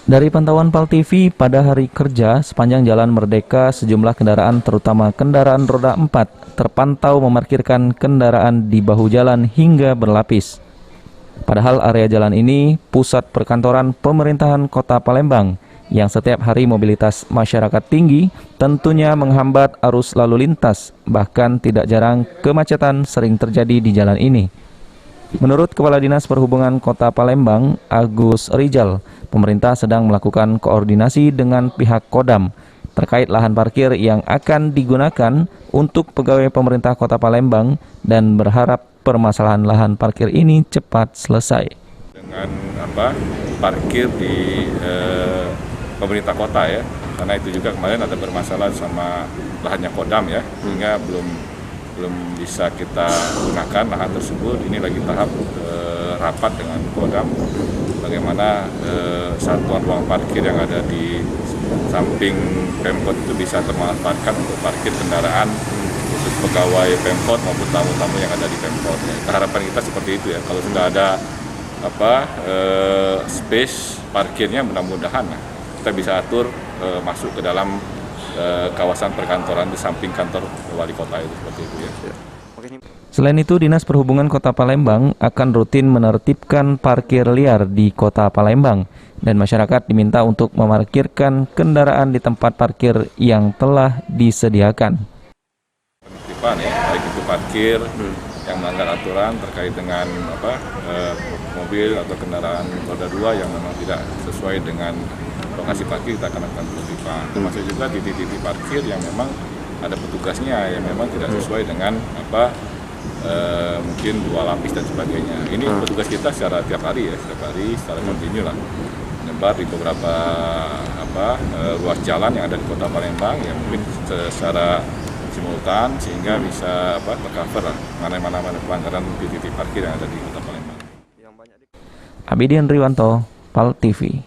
Dari pantauan PAL TV, pada hari kerja sepanjang Jalan Merdeka, sejumlah kendaraan terutama kendaraan roda 4 terpantau memarkirkan kendaraan di bahu jalan hingga berlapis. Padahal area jalan ini pusat perkantoran pemerintahan Kota Palembang yang setiap hari mobilitas masyarakat tinggi tentunya menghambat arus lalu lintas, bahkan tidak jarang kemacetan sering terjadi di jalan ini. Menurut Kepala Dinas Perhubungan Kota Palembang, Agus Rizal, pemerintah sedang melakukan koordinasi dengan pihak Kodam terkait lahan parkir yang akan digunakan untuk pegawai pemerintah Kota Palembang dan berharap permasalahan lahan parkir ini cepat selesai. Dengan parkir di pemerintah kota ya, karena itu juga kemarin ada bermasalah sama lahannya Kodam ya, sehingga belum bisa kita gunakan lahan tersebut. Ini lagi tahap rapat dengan Kodam bagaimana satuan ruang parkir yang ada di samping Pemkot itu bisa termanfaatkan untuk parkir kendaraan khusus pegawai Pemkot maupun tamu-tamu yang ada di Pemkot. Harapan kita seperti itu ya. Kalau sudah ada space parkirnya, mudah-mudahan kita bisa atur masuk ke dalam kawasan perkantoran di samping kantor wali kota itu, seperti itu ya. Selain itu, Dinas Perhubungan Kota Palembang akan rutin menertibkan parkir liar di Kota Palembang dan masyarakat diminta untuk memarkirkan kendaraan di tempat parkir yang telah disediakan. Penertiban ya, baik itu parkir yang melanggar aturan terkait dengan mobil atau kendaraan roda 2 yang memang tidak sesuai dengan lokasi parkir, kita akan lakukan penertiban. Termasuk juga titik-titik parkir yang memang ada petugasnya yang memang tidak sesuai dengan mungkin 2 lapis dan sebagainya. Ini petugas kita secara tiap hari secara kontinu lah, menyebar di beberapa ruas jalan yang ada di Kota Palembang yang mungkin secara simultan sehingga bisa tercover lah mana pelanggaran titik-titik parkir yang ada di Kota Palembang. Abidin Riwanto, PAL TV.